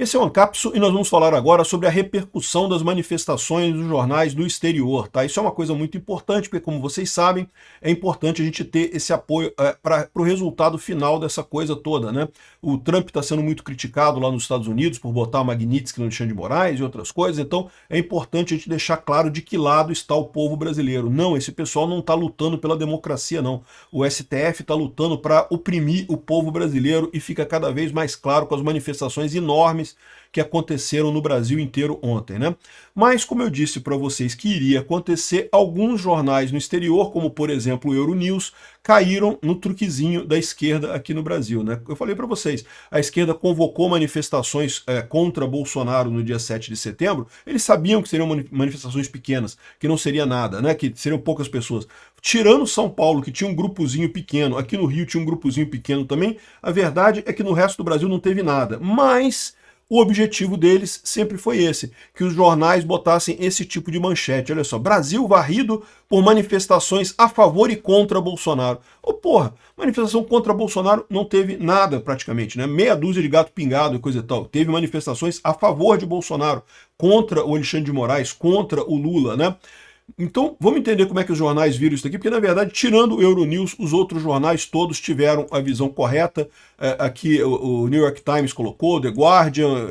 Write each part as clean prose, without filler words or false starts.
Esse é o Ancapso e nós vamos falar agora sobre a repercussão das manifestações dos jornais do exterior, tá? Isso é uma coisa muito importante, porque como vocês sabem, é importante a gente ter esse apoio para o resultado final dessa coisa toda, né? O Trump está sendo muito criticado lá nos Estados Unidos por botar Magnitsky no Alexandre de Moraes e outras coisas, então é importante a gente deixar claro de que lado está o povo brasileiro. Não, esse pessoal não está lutando pela democracia, não. O STF está lutando para oprimir o povo brasileiro e fica cada vez mais claro com as manifestações enormes que aconteceram no Brasil inteiro ontem, né? Mas, como eu disse para vocês que iria acontecer, alguns jornais no exterior, como por exemplo o Euronews, caíram no truquezinho da esquerda aqui no Brasil, né? Eu falei para vocês, a esquerda convocou manifestações contra Bolsonaro no dia 7 de setembro, eles sabiam que seriam manifestações pequenas, que não seria nada, né? Que seriam poucas pessoas. Tirando São Paulo, que tinha um grupozinho pequeno, aqui no Rio tinha um grupozinho pequeno também, a verdade é que no resto do Brasil não teve nada. Mas o objetivo deles sempre foi esse, que os jornais botassem esse tipo de manchete. Olha só, Brasil varrido por manifestações a favor e contra Bolsonaro. Ô porra, manifestação contra Bolsonaro não teve nada praticamente, né? Meia dúzia de gato pingado e coisa e tal. Teve manifestações a favor de Bolsonaro, contra o Alexandre de Moraes, contra o Lula, né? Então, vamos entender como é que os jornais viram isso aqui, porque, na verdade, tirando o Euronews, os outros jornais todos tiveram a visão correta. Aqui o New York Times colocou, The Guardian,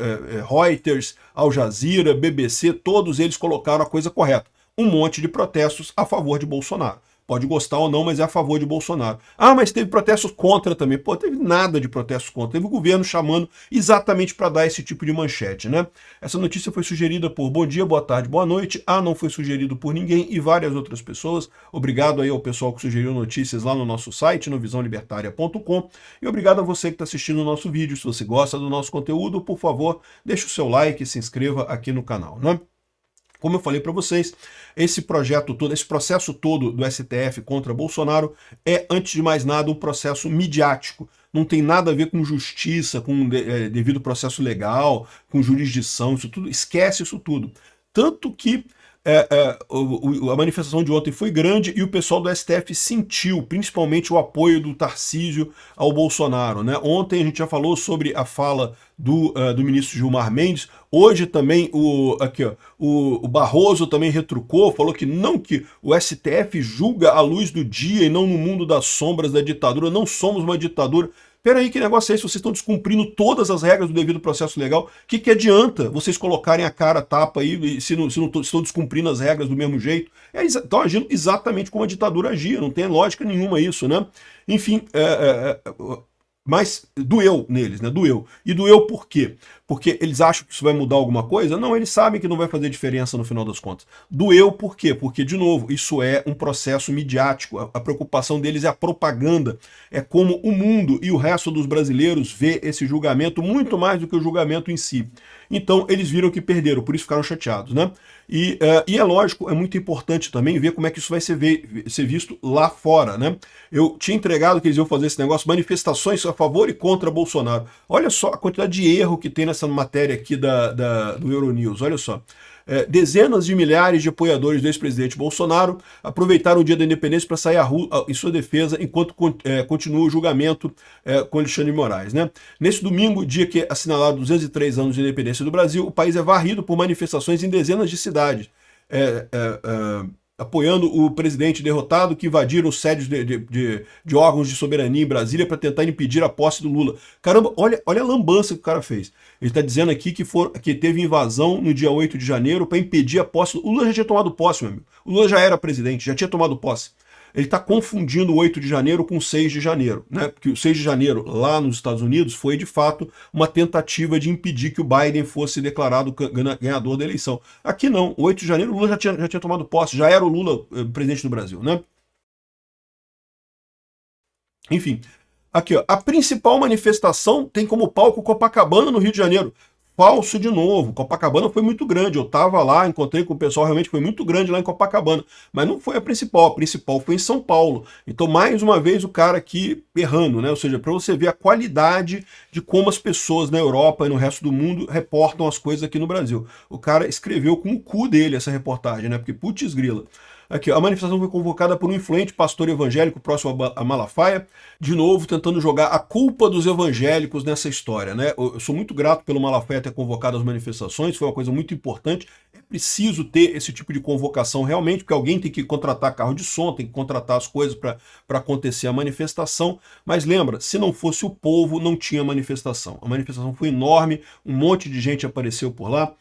Reuters, Al Jazeera, BBC, todos eles colocaram a coisa correta. Um monte de protestos a favor de Bolsonaro. Pode gostar ou não, mas é a favor de Bolsonaro. Ah, mas teve protestos contra também. Pô, teve nada de protestos contra. Teve o governo chamando exatamente para dar esse tipo de manchete, né? Essa notícia foi sugerida por Bom Dia, Boa Tarde, Boa Noite. Não foi sugerido por ninguém e várias outras pessoas. Obrigado aí ao pessoal que sugeriu notícias lá no nosso site, no visãolibertaria.com. E obrigado a você que está assistindo o nosso vídeo. Se você gosta do nosso conteúdo, por favor, deixe o seu like e se inscreva aqui no canal, né? Como eu falei para vocês, esse projeto todo, esse processo todo do STF contra Bolsonaro é, antes de mais nada, um processo midiático. Não tem nada a ver com justiça, com devido processo legal, com jurisdição, isso tudo. Esquece isso tudo. Tanto que a manifestação de ontem foi grande e o pessoal do STF sentiu, principalmente o apoio do Tarcísio ao Bolsonaro, né? Ontem a gente já falou sobre a fala do ministro Gilmar Mendes. Hoje também o Barroso também retrucou, falou que não, que o STF julga à luz do dia e não no mundo das sombras da ditadura. Não somos uma ditadura. Peraí, que negócio é esse? Vocês estão descumprindo todas as regras do devido processo legal. O que adianta vocês colocarem a cara a tapa aí se não estão descumprindo as regras do mesmo jeito? Estão agindo exatamente como a ditadura agia, não tem lógica nenhuma isso, né? Enfim, mas doeu neles, né? Doeu. E doeu por quê? Porque eles acham que isso vai mudar alguma coisa? Não, eles sabem que não vai fazer diferença no final das contas. Doeu por quê? Porque, de novo, isso é um processo midiático. A preocupação deles é a propaganda. É como o mundo e o resto dos brasileiros vê esse julgamento muito mais do que o julgamento em si. Então, eles viram que perderam, por isso ficaram chateados, né? E é lógico, é muito importante também ver como é que isso vai ser visto lá fora, né? Eu tinha entregado que eles iam fazer esse negócio, manifestações a favor e contra Bolsonaro. Olha só a quantidade de erro que tem nessa matéria aqui do Euronews, olha só. Dezenas de milhares de apoiadores do ex-presidente Bolsonaro aproveitaram o dia da independência para sair à rua em sua defesa enquanto continua o julgamento com Alexandre de Moraes, né? Nesse domingo, dia que é assinalado 203 anos de independência do Brasil, o país é varrido por manifestações em dezenas de cidades, apoiando o presidente derrotado que invadiram os sédios de órgãos de soberania em Brasília para tentar impedir a posse do Lula. Caramba, olha a lambança que o cara fez. Ele está dizendo aqui que teve invasão no dia 8 de janeiro para impedir a posse. O Lula já tinha tomado posse, meu amigo. O Lula já era presidente, já tinha tomado posse. Ele está confundindo o 8 de janeiro com o 6 de janeiro, né? Porque o 6 de janeiro, lá nos Estados Unidos, foi de fato uma tentativa de impedir que o Biden fosse declarado ganhador da eleição. Aqui não, o 8 de janeiro o Lula já tinha tomado posse, já era o Lula presidente do Brasil, né? Enfim, aqui ó, a principal manifestação tem como palco Copacabana, no Rio de Janeiro. Falso de novo, Copacabana foi muito grande, eu estava lá, encontrei com o pessoal, realmente foi muito grande lá em Copacabana, mas não foi a principal foi em São Paulo. Então, mais uma vez, o cara aqui errando, né? Ou seja, para você ver a qualidade de como as pessoas na Europa e no resto do mundo reportam as coisas aqui no Brasil. O cara escreveu com o cu dele essa reportagem, né? Porque, putz grila. Aqui, a manifestação foi convocada por um influente pastor evangélico próximo a Malafaia, de novo tentando jogar a culpa dos evangélicos nessa história, né? Eu sou muito grato pelo Malafaia ter convocado as manifestações, foi uma coisa muito importante. É preciso ter esse tipo de convocação realmente, porque alguém tem que contratar carro de som, tem que contratar as coisas para acontecer a manifestação. Mas lembra, se não fosse o povo, não tinha manifestação. A manifestação foi enorme, um monte de gente apareceu por lá.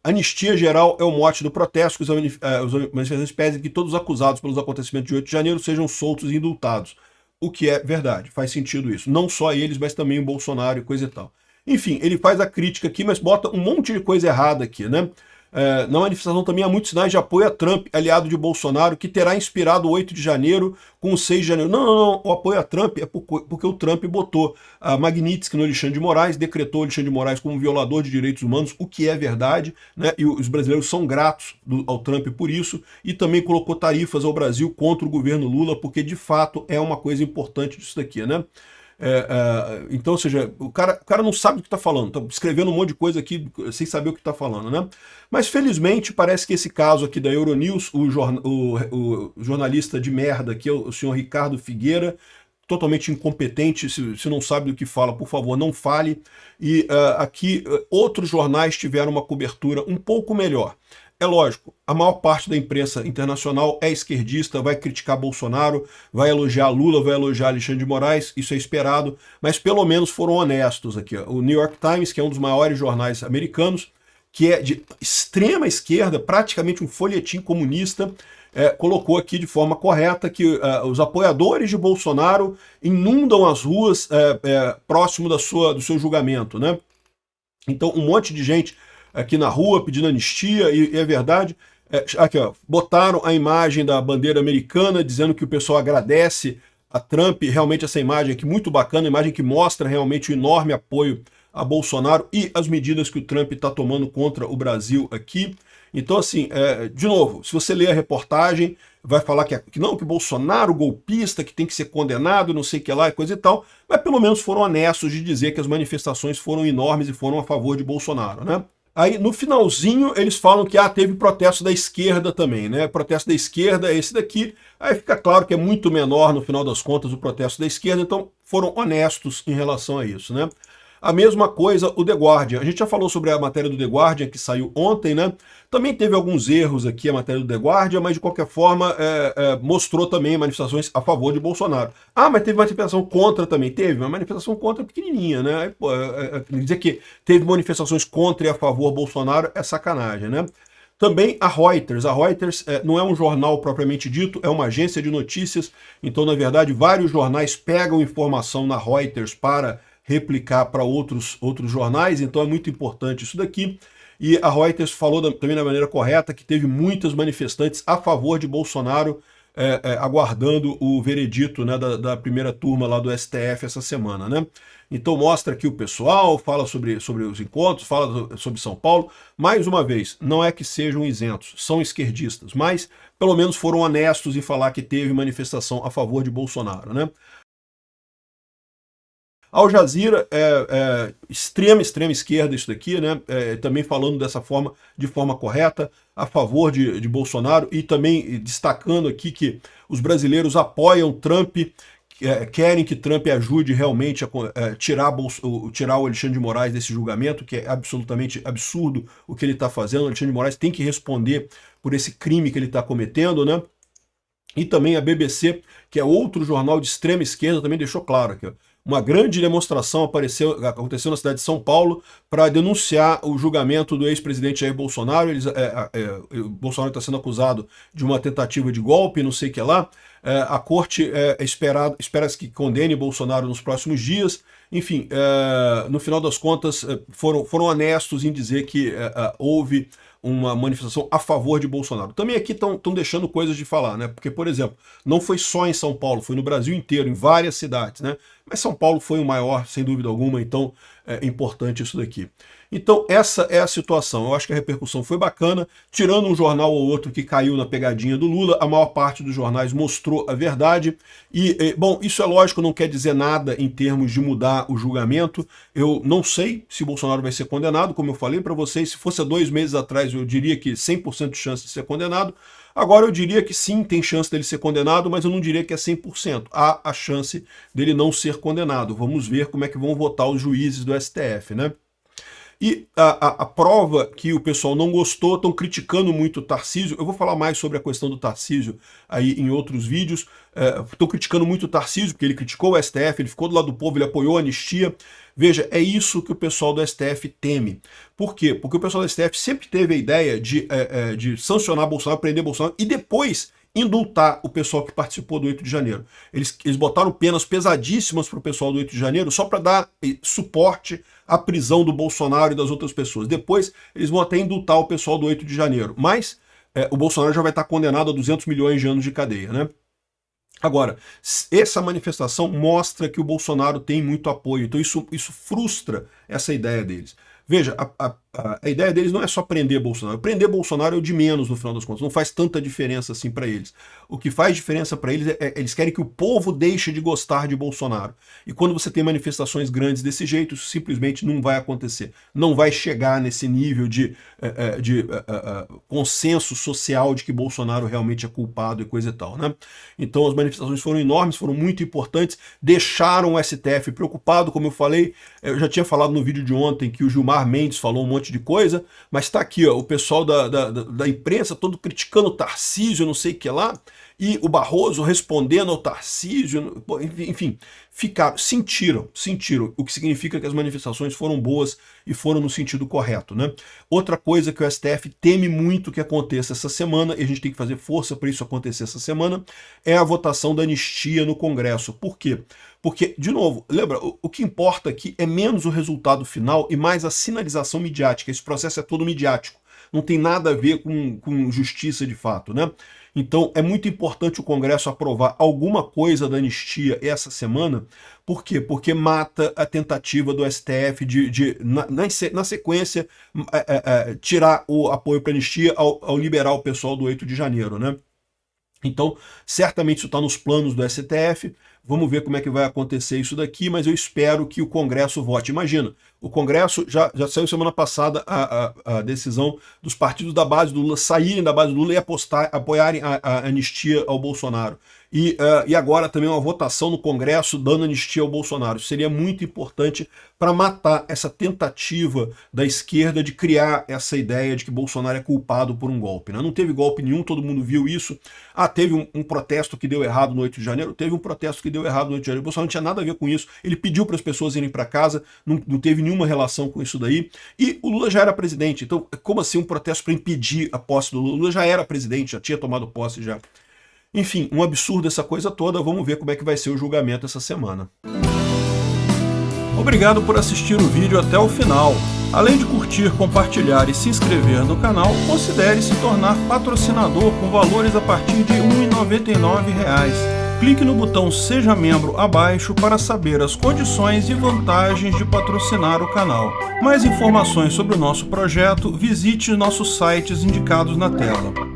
Anistia geral é o mote do protesto, que os manifestantes pedem que todos os acusados pelos acontecimentos de 8 de janeiro sejam soltos e indultados. O que é verdade, faz sentido isso. Não só eles, mas também o Bolsonaro e coisa e tal. Enfim, ele faz a crítica aqui, mas bota um monte de coisa errada aqui, né? Na manifestação também há muitos sinais de apoio a Trump, aliado de Bolsonaro, que terá inspirado o 8 de janeiro com o 6 de janeiro. Não. O apoio a Trump é porque o Trump botou a Magnitsky no Alexandre de Moraes, decretou o Alexandre de Moraes como violador de direitos humanos, o que é verdade, né? E os brasileiros são gratos ao Trump por isso, e também colocou tarifas ao Brasil contra o governo Lula, porque de fato é uma coisa importante disso daqui, né? Então, ou seja, o cara não sabe do que está falando, está escrevendo um monte de coisa aqui sem saber o que está falando, né? Mas felizmente parece que esse caso aqui da Euronews, o jornalista de merda aqui, o senhor Ricardo Figueira, totalmente incompetente, se não sabe do que fala, por favor, não fale. E aqui outros jornais tiveram uma cobertura um pouco melhor. É lógico, a maior parte da imprensa internacional é esquerdista, vai criticar Bolsonaro, vai elogiar Lula, vai elogiar Alexandre de Moraes, isso é esperado, mas pelo menos foram honestos aqui. O New York Times, que é um dos maiores jornais americanos, que é de extrema esquerda, praticamente um folhetim comunista, colocou aqui de forma correta que os apoiadores de Bolsonaro inundam as ruas próximo do seu julgamento, né? Então um monte de gente aqui na rua pedindo anistia, e é verdade. Aqui, ó, botaram a imagem da bandeira americana, dizendo que o pessoal agradece a Trump. Realmente essa imagem aqui, muito bacana, imagem que mostra realmente o enorme apoio a Bolsonaro e as medidas que o Trump está tomando contra o Brasil aqui. Então, assim, de novo, se você ler a reportagem, vai falar que não, que Bolsonaro, golpista, que tem que ser condenado, não sei o que lá, e coisa e tal, mas pelo menos foram honestos de dizer que as manifestações foram enormes e foram a favor de Bolsonaro, né? Aí, no finalzinho, eles falam que teve protesto da esquerda também, né? Protesto da esquerda é esse daqui. Aí fica claro que é muito menor, no final das contas, o protesto da esquerda, então foram honestos em relação a isso, né? A mesma coisa o The Guardian. A gente já falou sobre a matéria do The Guardian, que saiu ontem, né? Também teve alguns erros aqui a matéria do The Guardian, mas de qualquer forma mostrou também manifestações a favor de Bolsonaro. Mas teve manifestação contra também. Teve uma manifestação contra pequenininha, né? Aí, dizer que teve manifestações contra e a favor Bolsonaro é sacanagem, né? Também a Reuters. A Reuters não é um jornal propriamente dito, é uma agência de notícias. Então, na verdade, vários jornais pegam informação na Reuters para replicar para outros jornais, então é muito importante isso daqui. E a Reuters falou também da maneira correta que teve muitos manifestantes a favor de Bolsonaro aguardando o veredito, né, da primeira turma lá do STF essa semana, né? Então mostra aqui o pessoal, fala sobre os encontros, fala sobre São Paulo. Mais uma vez, não é que sejam isentos, são esquerdistas, mas pelo menos foram honestos em falar que teve manifestação a favor de Bolsonaro, né? Al Jazeera extrema esquerda isso daqui, né? Também falando dessa forma, de forma correta, a favor de Bolsonaro, e também destacando aqui que os brasileiros apoiam Trump, querem que Trump ajude realmente a tirar o Alexandre de Moraes desse julgamento, que é absolutamente absurdo o que ele está fazendo. O Alexandre de Moraes tem que responder por esse crime que ele está cometendo, né? E também a BBC, que é outro jornal de extrema esquerda, também deixou claro aqui, ó. Uma grande demonstração aconteceu na cidade de São Paulo para denunciar o julgamento do ex-presidente Jair Bolsonaro. O Bolsonaro está sendo acusado de uma tentativa de golpe, não sei o que lá. A corte espera que condene Bolsonaro nos próximos dias. Enfim, no final das contas, foram honestos em dizer que houve uma manifestação a favor de Bolsonaro. Também aqui estão deixando coisas de falar, né? Porque, por exemplo, não foi só em São Paulo, foi no Brasil inteiro, em várias cidades, né? Mas São Paulo foi o maior, sem dúvida alguma, então é importante isso daqui. Então essa é a situação. Eu acho que a repercussão foi bacana, tirando um jornal ou outro que caiu na pegadinha do Lula, a maior parte dos jornais mostrou a verdade. E, bom, isso é lógico, não quer dizer nada em termos de mudar o julgamento. Eu não sei se Bolsonaro vai ser condenado, como eu falei para vocês, se fosse há 2 meses atrás eu diria que 100% de chance de ser condenado, Agora eu diria que sim, tem chance dele ser condenado, mas eu não diria que é 100%. Há a chance dele não ser condenado. Vamos ver como é que vão votar os juízes do STF, né? E a prova que o pessoal não gostou, estão criticando muito o Tarcísio. Eu vou falar mais sobre a questão do Tarcísio aí em outros vídeos. Estão criticando muito o Tarcísio, porque ele criticou o STF, ele ficou do lado do povo, ele apoiou a anistia. Veja, é isso que o pessoal do STF teme. Por quê? Porque o pessoal do STF sempre teve a ideia de sancionar Bolsonaro, prender Bolsonaro e depois indultar o pessoal que participou do 8 de janeiro. Eles botaram penas pesadíssimas para o pessoal do 8 de janeiro só para dar suporte à prisão do Bolsonaro e das outras pessoas. Depois eles vão até indultar o pessoal do 8 de janeiro. Mas o Bolsonaro já vai estar condenado a 200 milhões de anos de cadeia, né? Agora, essa manifestação mostra que o Bolsonaro tem muito apoio, então isso frustra essa ideia deles. Veja, a ideia deles não é só prender Bolsonaro. Prender Bolsonaro é o de menos, no final das contas. Não faz tanta diferença assim para eles. O que faz diferença para eles eles querem que o povo deixe de gostar de Bolsonaro. E quando você tem manifestações grandes desse jeito, isso simplesmente não vai acontecer. Não vai chegar nesse nível de consenso social de que Bolsonaro realmente é culpado e coisa e tal, né? Então as manifestações foram enormes, foram muito importantes, deixaram o STF preocupado, como eu falei. Eu já tinha falado no vídeo de ontem que o Gilmar Mendes falou um monte de coisa, mas está aqui, ó, o pessoal da imprensa todo criticando o Tarcísio, não sei o que lá, e o Barroso respondendo ao Tarcísio, enfim, sentiram, o que significa que as manifestações foram boas e foram no sentido correto, né? Outra coisa que o STF teme muito que aconteça essa semana, e a gente tem que fazer força para isso acontecer essa semana, é a votação da anistia no Congresso. Por quê? Porque, de novo, lembra, o que importa aqui é menos o resultado final e mais a sinalização midiática. Esse processo é todo midiático. Não tem nada a ver com justiça de fato, né? Então é muito importante o Congresso aprovar alguma coisa da anistia essa semana. Por quê? Porque mata a tentativa do STF na sequência, tirar o apoio para a anistia ao liberar o pessoal do 8 de janeiro, né? Então, certamente isso está nos planos do STF. Vamos ver como é que vai acontecer isso daqui, mas eu espero que o Congresso vote. Imagina, o Congresso já saiu semana passada a decisão dos partidos da base do Lula saírem da base do Lula e apoiarem a anistia ao Bolsonaro. E agora também uma votação no Congresso dando anistia ao Bolsonaro. Isso seria muito importante para matar essa tentativa da esquerda de criar essa ideia de que Bolsonaro é culpado por um golpe, né? Não teve golpe nenhum, todo mundo viu isso. Teve um protesto que deu errado no 8 de janeiro? Teve um protesto que deu errado no 8 de janeiro. O Bolsonaro não tinha nada a ver com isso. Ele pediu para as pessoas irem para casa, não teve nenhuma relação com isso daí. E o Lula já era presidente, então como assim um protesto para impedir a posse do Lula? O Lula já era presidente, já tinha tomado posse já. Enfim, um absurdo essa coisa toda. Vamos ver como é que vai ser o julgamento essa semana. Obrigado por assistir o vídeo até o final. Além de curtir, compartilhar e se inscrever no canal, considere se tornar patrocinador com valores a partir de R$ 1,99. Clique no botão Seja Membro abaixo para saber as condições e vantagens de patrocinar o canal. Mais informações sobre o nosso projeto, visite nossos sites indicados na tela.